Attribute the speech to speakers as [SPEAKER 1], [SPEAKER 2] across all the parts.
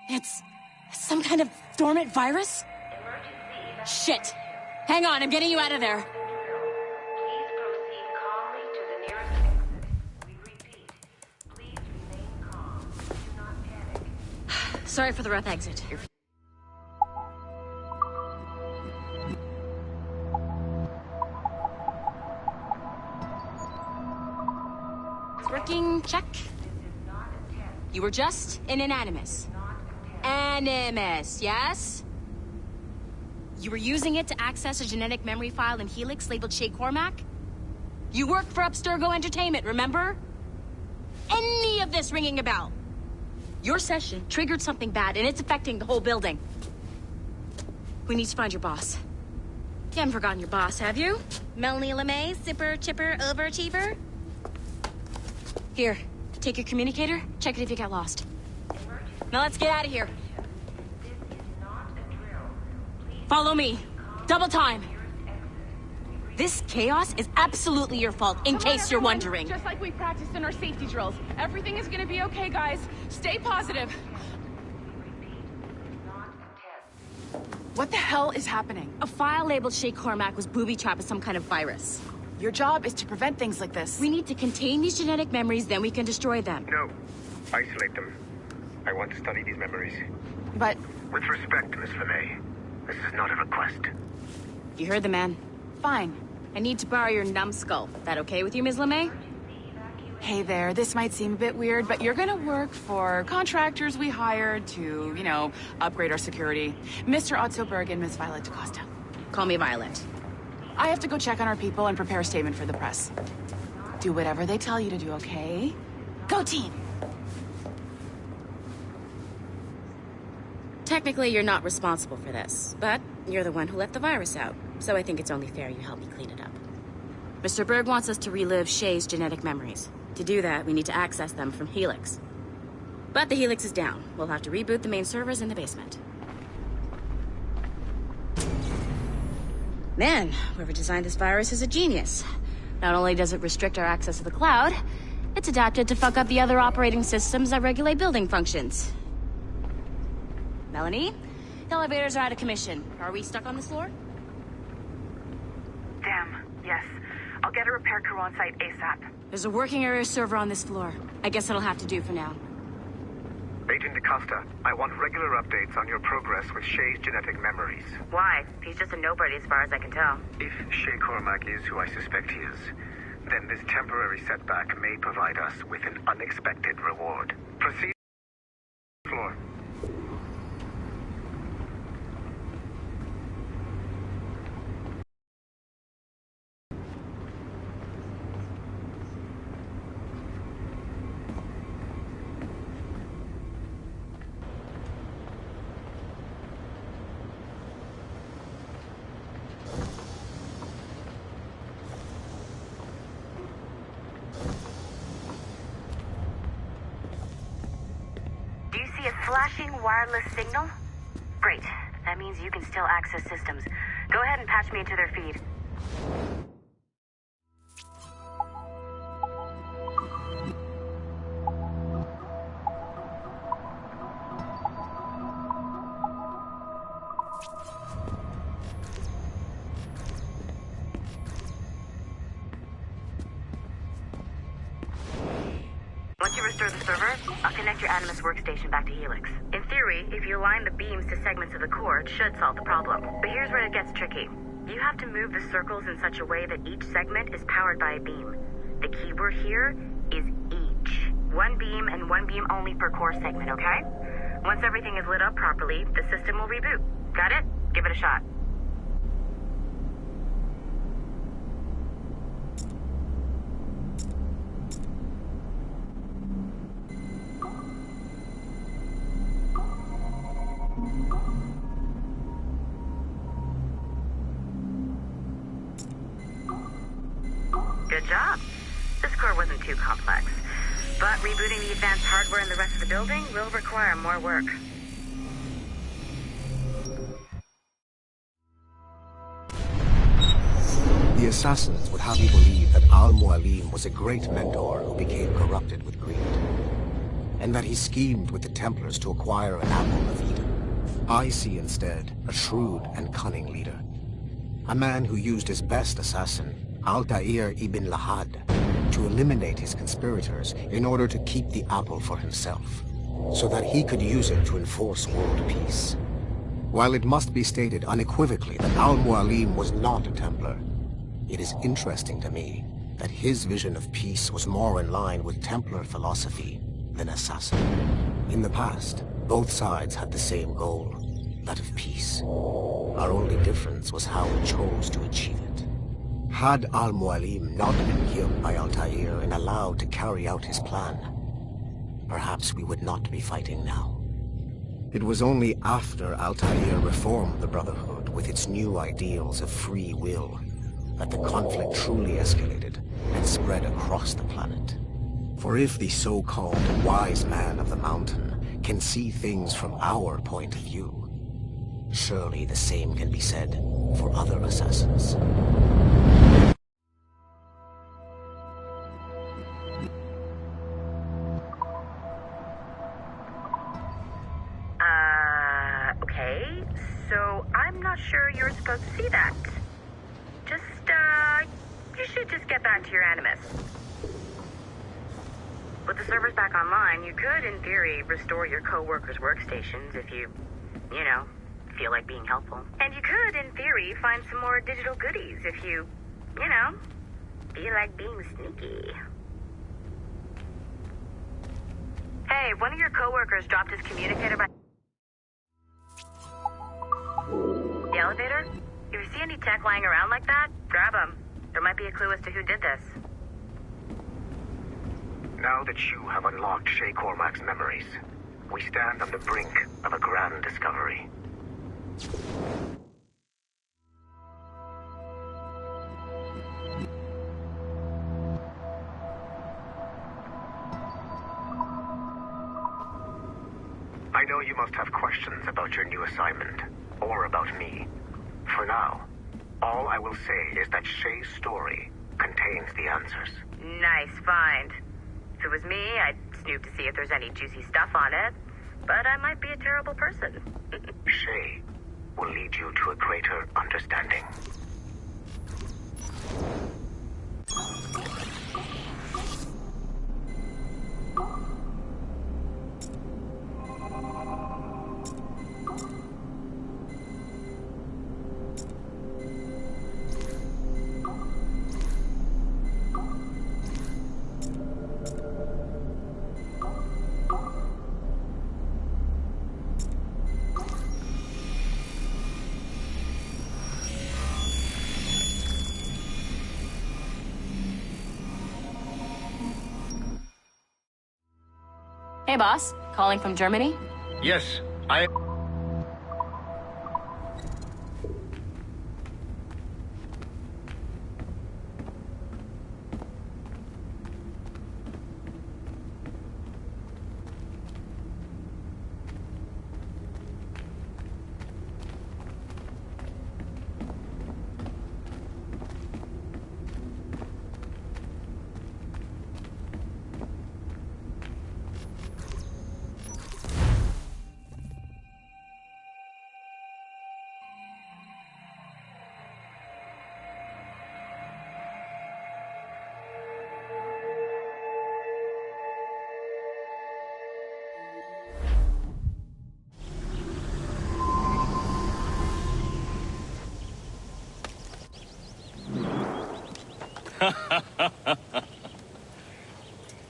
[SPEAKER 1] It's some kind of dormant virus? Shit. Hang on, I'm getting you out of there.
[SPEAKER 2] Please proceed calmly to the nearest exit. We repeat, please remain calm. Do not panic.
[SPEAKER 1] Sorry for the rough exit. Working, check. You were just in an Animus. Animus, yes? You were using it to access a genetic memory file in Helix labeled Shay Cormac? You worked for Abstergo Entertainment, remember? Any of this ringing a bell? Your session triggered something bad, and it's affecting the whole building. We need to find your boss. You haven't forgotten your boss, have you? Melanie LeMay, zipper, chipper, overachiever? Here, take your communicator, check it if you get lost. Now let's get out of here. Follow me. Double time. This chaos is absolutely your fault, in case you're wondering.
[SPEAKER 3] Just like we practiced in our safety drills. Everything is gonna be okay, guys. Stay positive. What the hell is happening?
[SPEAKER 1] A file labeled Shay Cormac was booby-trapped with some kind of virus.
[SPEAKER 3] Your job is to prevent things like this.
[SPEAKER 1] We need to contain these genetic memories, then we can destroy them.
[SPEAKER 4] No. Isolate them. I want to study these memories.
[SPEAKER 3] But...
[SPEAKER 4] With respect, Miss LeMay, this is not a request.
[SPEAKER 1] You heard the man.
[SPEAKER 3] fine.
[SPEAKER 1] I need to borrow your numbskull. That okay with you, Ms. LeMay?
[SPEAKER 3] Hey there, this might seem a bit weird, but you're gonna work for contractors we hired to, you know, upgrade our security. Mr. Otto Berg and Ms. Violet DaCosta.
[SPEAKER 1] Call me Violet.
[SPEAKER 3] I have to go check on our people and prepare a statement for the press. Do whatever they tell you to do, okay? Go team!
[SPEAKER 1] Technically, you're not responsible for this, but you're the one who let the virus out, so I think it's only fair you help me clean it up. Mr. Berg wants us to relive Shay's genetic memories. To do that, we need to access them from Helix. But the Helix is down. We'll have to reboot the main servers in the basement. Man, whoever designed this virus is a genius. Not only does it restrict our access to the cloud, it's adapted to fuck up the other operating systems that regulate building functions. Melanie? The elevators are out of commission. Are we stuck on this floor?
[SPEAKER 5] Damn, yes. I'll get a repair crew on site ASAP.
[SPEAKER 1] There's a working area server on this floor. I guess that'll have to do for now.
[SPEAKER 4] Agent DaCosta, I want regular updates on your progress with Shay's genetic memories.
[SPEAKER 5] Why? He's just a nobody as far as I can tell.
[SPEAKER 4] If Shay Cormac is who I suspect he is, then this temporary setback may provide us with an unexpected reward. Proceed to the floor.
[SPEAKER 5] Flashing wireless signal? Great. That means you can still access systems. Go ahead and patch me into their feed. Once you restore the server, I'll connect your Animus workstation back to Helix. In theory, if you align the beams to segments of the core, it should solve the problem. But here's where it gets tricky. You have to move the circles in such a way that each segment is powered by a beam. The keyword here is each. One beam and one beam only per core segment, okay? Once everything is lit up properly, the system will reboot. Got it? Give it a shot. Good job. This core wasn't too complex, but rebooting the advanced hardware in the rest of the building will require more work.
[SPEAKER 6] The assassins would have you believe that Al-Mualim was a great mentor who became corrupted with greed. and that he schemed with the Templars to acquire an Apple of Eden. I see instead a shrewd and cunning leader. A man who used his best assassin, Altair ibn Lahad, to eliminate his conspirators in order to keep the apple for himself, so that he could use it to enforce world peace. While it must be stated unequivocally that Al-Mualim was not a Templar, it is interesting to me that his vision of peace was more in line with Templar philosophy than assassin. In the past, both sides had the same goal, that of peace. Our only difference was how we chose to achieve it. Had Al-Mualim not been killed by Altair and allowed to carry out his plan, perhaps we would not be fighting now. It was only after Altair reformed the Brotherhood with its new ideals of free will that the conflict truly escalated and spread across the planet. For if the so-called wise man of the mountain can see things from our point of view, surely the same can be said for other assassins.
[SPEAKER 5] Okay, so I'm not sure you're supposed to see that. You should just get back to your Animus. With the servers back online, you could, in theory, restore your co-workers' workstations if you feel like being helpful. And you could, in theory, find some more digital goodies if you feel like being sneaky. Hey, one of your co-workers dropped his communicator by the elevator? If you see any tech lying around like that, grab them. There might be a clue as to who did this.
[SPEAKER 4] Now that you have unlocked Shay Cormac's memories, we stand on the brink of a grand discovery. I know you must have questions about your new assignment, or about me. For now, all I will say is that Shay's story contains the answers.
[SPEAKER 5] Nice find. If it was me, I'd snoop to see if there's any juicy stuff on it. But I might be a terrible person.
[SPEAKER 4] Shay will lead you to a greater understanding.
[SPEAKER 1] Hey, boss. Calling from Germany?
[SPEAKER 7] Yes, I...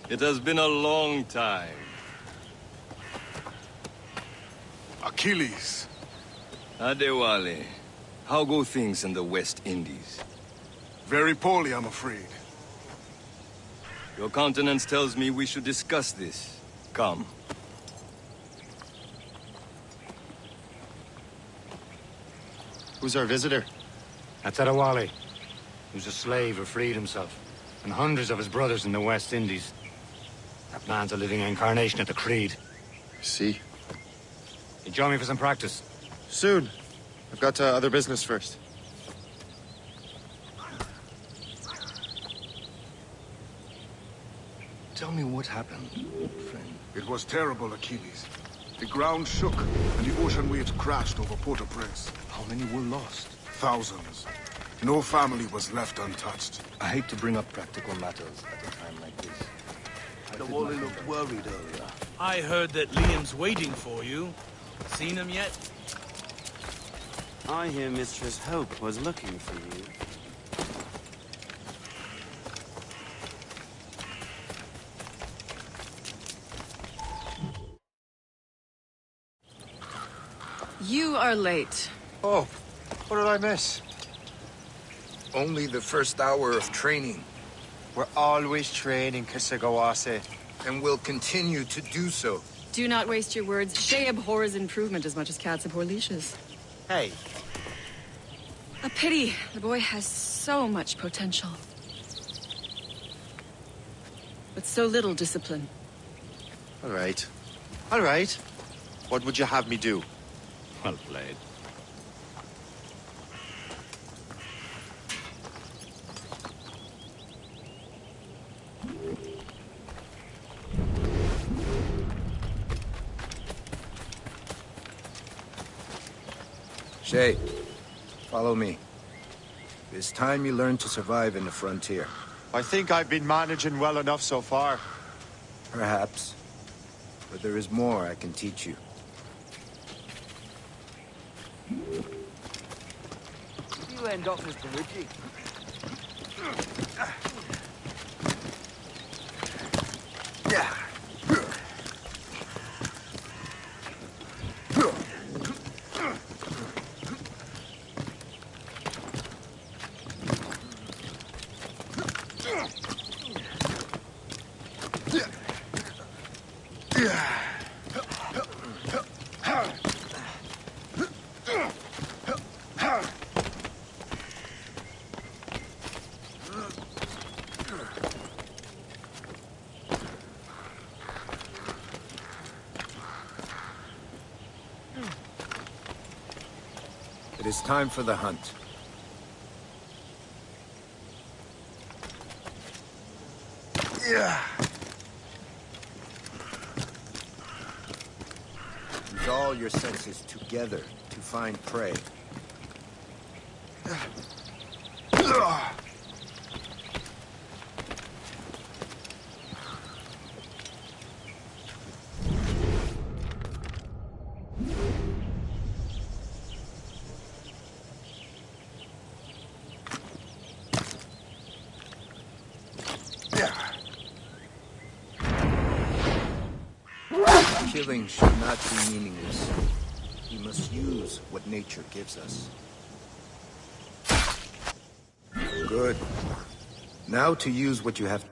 [SPEAKER 8] It has been a long time.
[SPEAKER 9] Achilles.
[SPEAKER 8] Adewale, how go things in the West Indies?
[SPEAKER 9] Very poorly, I'm afraid.
[SPEAKER 8] Your countenance tells me we should discuss this. Come.
[SPEAKER 10] Who's our visitor? That's Adewale, who's a slave who freed himself, and hundreds of his brothers in the West Indies. That man's a living incarnation of the Creed.
[SPEAKER 11] See?
[SPEAKER 10] You join me for some practice?
[SPEAKER 11] Soon. I've got other business first.
[SPEAKER 8] Tell me what happened, friend.
[SPEAKER 9] It was terrible, Achilles. The ground shook, and the ocean waves crashed over Port-au-Prince.
[SPEAKER 8] How many were lost?
[SPEAKER 9] Thousands. No family was left untouched.
[SPEAKER 8] I hate to bring up practical matters at a time like this.
[SPEAKER 7] The Wally looked worried earlier.
[SPEAKER 12] I heard that Liam's waiting for you. Seen him yet?
[SPEAKER 13] I hear Mistress Hope was looking for you.
[SPEAKER 3] You are late.
[SPEAKER 14] Oh, what did I miss? Only the first hour of training.
[SPEAKER 11] We're always training, Kisagawase.
[SPEAKER 14] And will continue to do so.
[SPEAKER 15] Do not waste your words. Shay abhors improvement as much as cats abhor leashes.
[SPEAKER 11] Hey.
[SPEAKER 15] A pity. The boy has so much potential. But so little discipline.
[SPEAKER 11] All right. All right. What would you have me do?
[SPEAKER 10] Well played.
[SPEAKER 14] Shay, follow me. It's time you learn to survive in the frontier.
[SPEAKER 11] I think I've been managing well enough so far.
[SPEAKER 14] Perhaps. But there is more I can teach you.
[SPEAKER 7] You end up, Mr. Ritchie.
[SPEAKER 14] Yeah. It is time for the hunt. Yeah. Use all your senses together to find prey. Killing should not be meaningless. We must use what nature gives us. Good. Now to use what you have.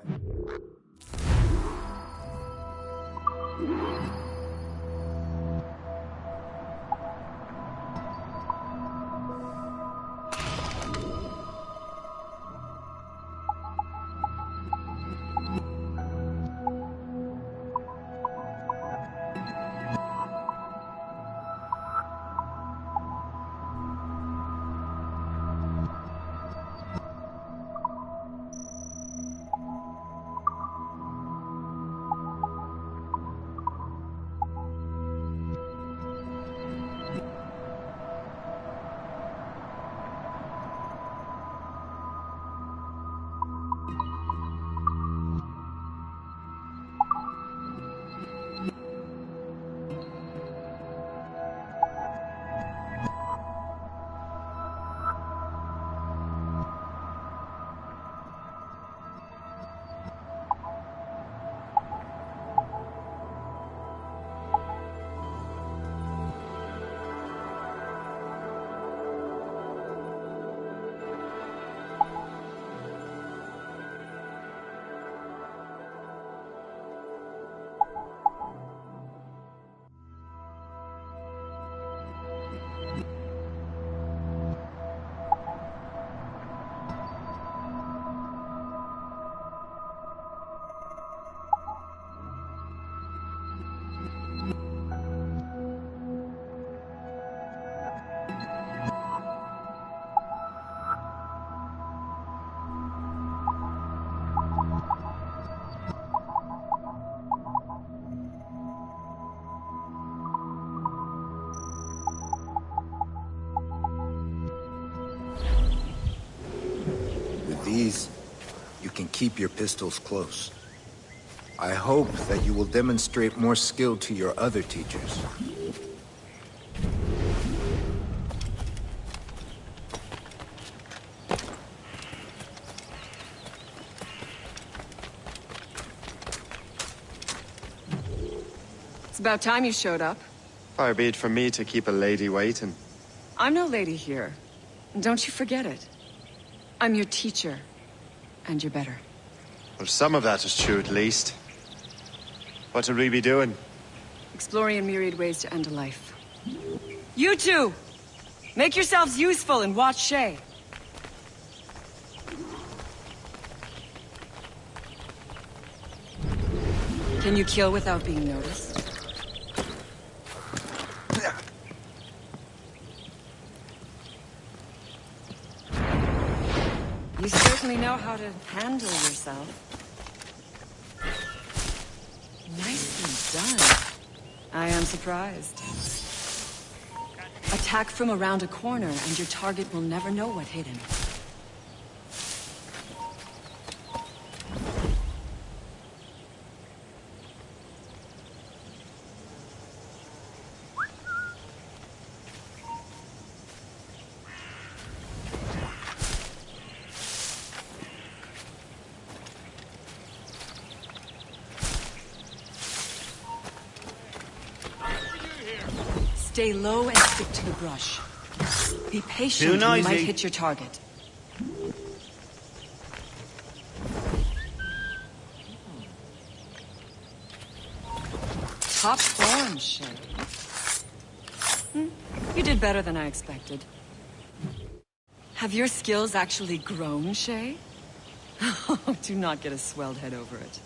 [SPEAKER 14] these, you can keep your pistols close. I hope that you will demonstrate more skill to your other teachers.
[SPEAKER 15] It's about time you showed up.
[SPEAKER 13] Far be it from me to keep a lady waiting.
[SPEAKER 15] I'm no lady here. And don't you forget it. I'm your teacher. And you're better.
[SPEAKER 13] Well, some of that is true at least. What would we be doing?
[SPEAKER 15] Exploring a myriad ways to end a life. You two! Make yourselves useful and watch Shay. Can you kill without being noticed? You certainly know how to handle yourself. Nicely done. I am surprised. Attack from around a corner, and your target will never know what hit him. Stay low and stick to the brush. Be patient, you might hit your target. Top form, Shay. You did better than I expected. Have your skills actually grown, Shay? Do not get a swelled head over it.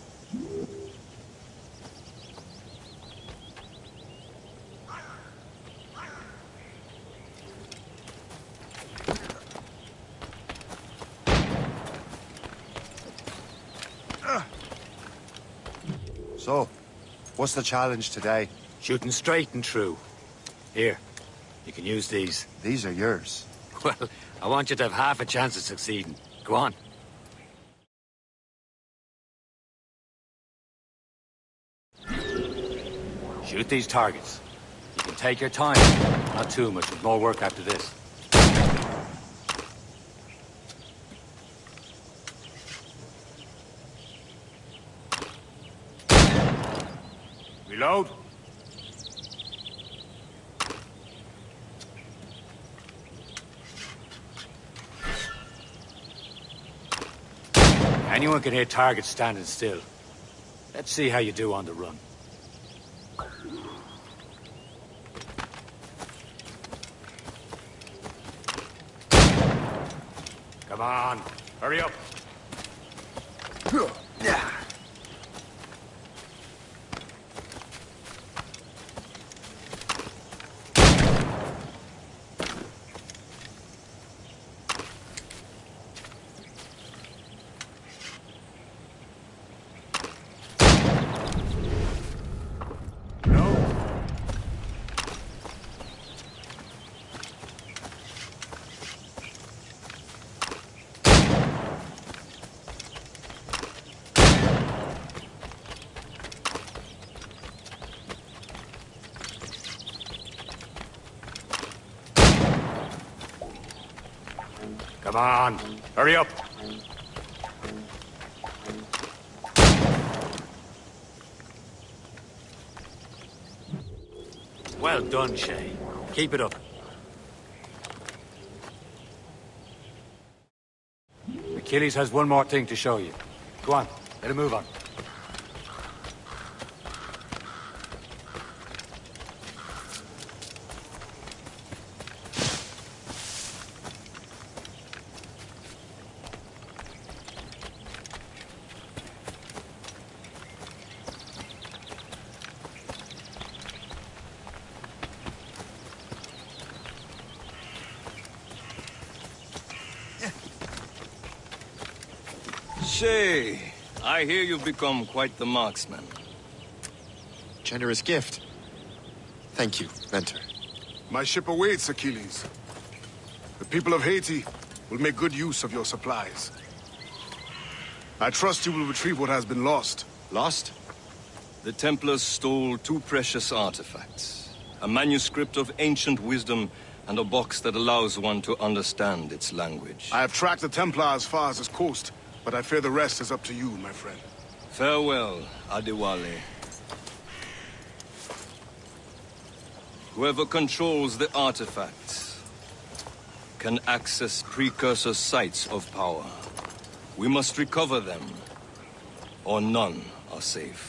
[SPEAKER 11] So, what's the challenge today?
[SPEAKER 10] Shooting straight and true. Here, you can use these.
[SPEAKER 11] These are yours.
[SPEAKER 10] Well, I want you to have half a chance of succeeding. Go on. Shoot these targets. You can take your time. Not too much, but more work after this. Reload. Anyone can hit targets standing still. Let's see how you do on the run. Come on, hurry up. Come on, hurry up. Well done, Shay. Keep it up. Achilles has one more thing to show you. Go on, let him move on.
[SPEAKER 8] Shay, I hear you've become quite the marksman.
[SPEAKER 11] Generous gift. Thank you, Mentor.
[SPEAKER 9] My ship awaits, Achilles. The people of Haiti will make good use of your supplies. I trust you will retrieve what has been lost.
[SPEAKER 11] Lost?
[SPEAKER 8] The Templars stole 2 precious artifacts. A manuscript of ancient wisdom and a box that allows one to understand its language.
[SPEAKER 9] I have tracked the Templar as far as this coast, but I fear the rest is up to you, my friend.
[SPEAKER 8] Farewell, Adewale. Whoever controls the artifacts can access precursor sites of power. We must recover them, or none are safe.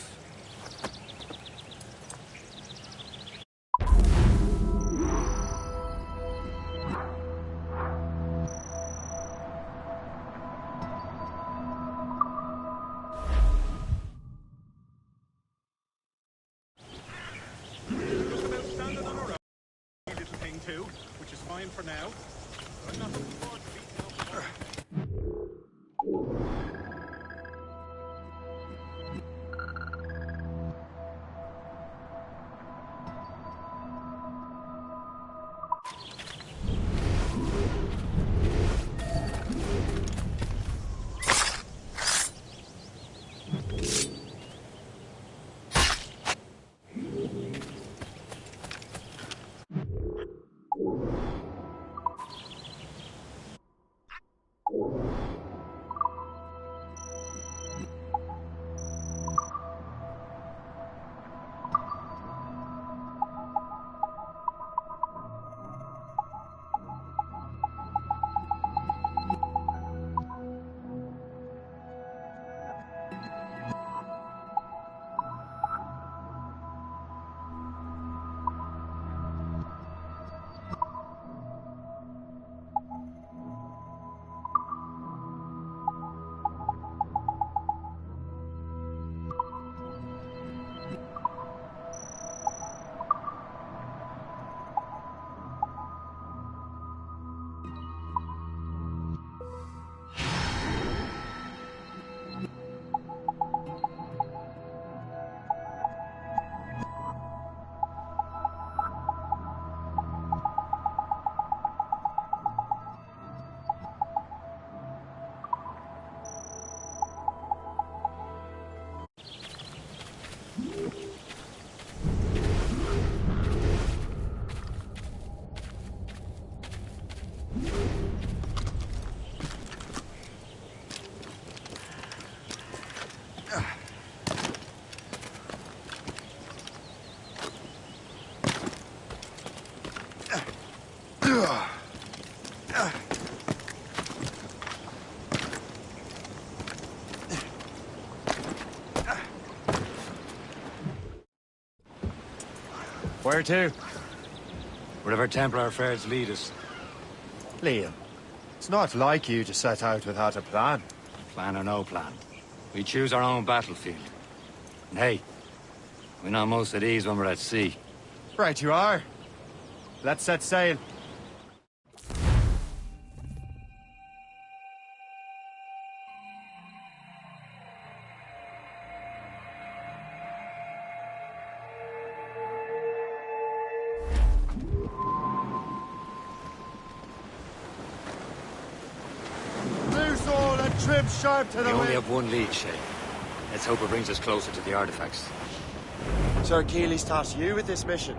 [SPEAKER 16] Which is fine for now. I'm not looking forward to beating up.
[SPEAKER 10] Where to? Wherever Templar affairs lead us.
[SPEAKER 11] Liam, it's not like you to set out without a plan.
[SPEAKER 10] Plan or no plan. We choose our own battlefield. And hey, we're not most at ease when we're at sea.
[SPEAKER 11] Right you are. Let's set sail. Loose all and trim sharp to the
[SPEAKER 10] We only
[SPEAKER 11] wind.
[SPEAKER 10] have one lead, Shay. Let's hope it brings us closer to the artifacts.
[SPEAKER 11] Sir Keeley's tasked you with this mission.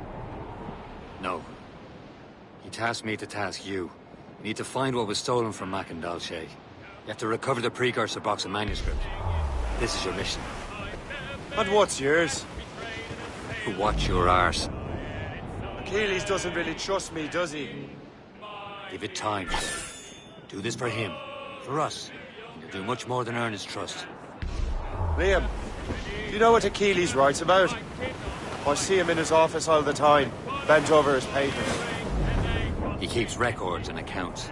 [SPEAKER 10] No. He tasked me to task you. You need to find what was stolen from Mackandal, Shay. You have to recover the precursor box and manuscript. This is your mission.
[SPEAKER 11] And what's yours?
[SPEAKER 10] Watch your arse.
[SPEAKER 11] Achilles doesn't really trust me, does he?
[SPEAKER 10] Give it time. Do this for him. For us. And you'll do much more than earn his trust.
[SPEAKER 11] Liam, do you know what Achilles writes about? I see him in his office all the time, bent over his papers.
[SPEAKER 10] He keeps records and accounts.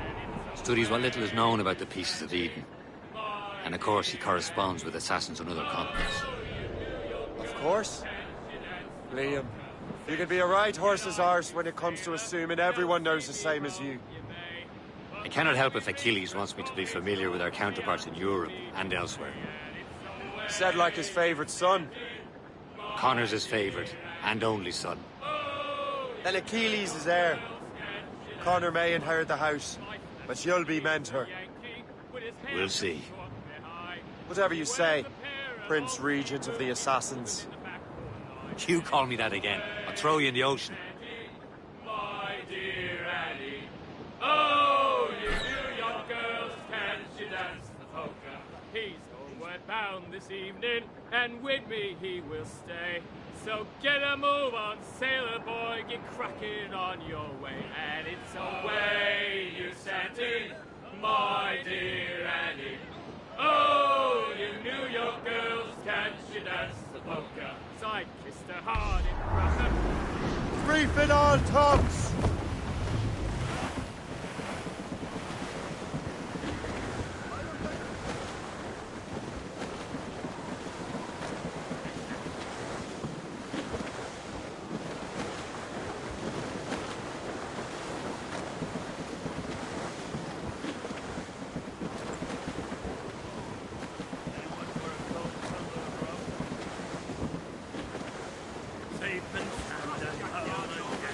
[SPEAKER 10] Studies what little is known about the Pieces of Eden. And of course, he corresponds with assassins on other continents.
[SPEAKER 11] Of course. Liam, you can be a right horse's arse when it comes to assuming everyone knows the same as you.
[SPEAKER 10] I cannot help if Achilles wants me to be familiar with our counterparts in Europe and elsewhere.
[SPEAKER 11] Said like his favorite son.
[SPEAKER 10] Connor's his favorite and only son.
[SPEAKER 11] Then Achilles is heir. Connor may inherit the house, but you'll be mentor.
[SPEAKER 10] We'll see.
[SPEAKER 11] Whatever you say, Prince Regent of the Assassins.
[SPEAKER 17] You call me that again, I'll throw you in the ocean.
[SPEAKER 18] My dear Annie, oh, you New York girls, can she dance the polka? He's homeward bound this evening, and with me he will stay. So get a move on, sailor boy, get cracking on your way. And it's away, you Santee, my dear Annie. Oh, you New York girls, can she dance the polka? So I kissed her hard in Russia.
[SPEAKER 11] Reefing all tops!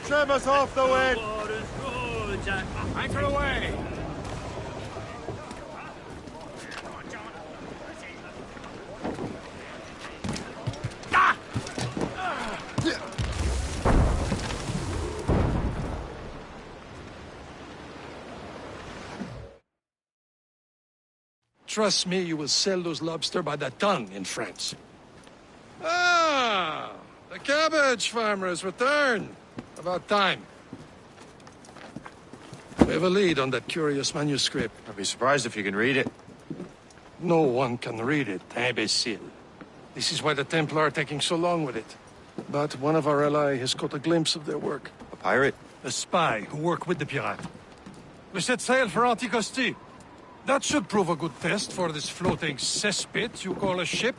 [SPEAKER 11] Trim us off the wind!
[SPEAKER 18] Anchor away!
[SPEAKER 19] Trust me, you will sell those lobster by the ton in France. Ah! The cabbage farmer has returned. About time. We have a lead on that curious manuscript.
[SPEAKER 13] I'd be surprised if you can read it.
[SPEAKER 19] No one can read it, imbecile. This is why the Templar are taking so long with it. But one of our allies has caught a glimpse of their work.
[SPEAKER 13] A pirate?
[SPEAKER 19] A spy who worked with the pirate. We set sail for Anticosti. That should prove a good test for this floating cesspit you call a ship.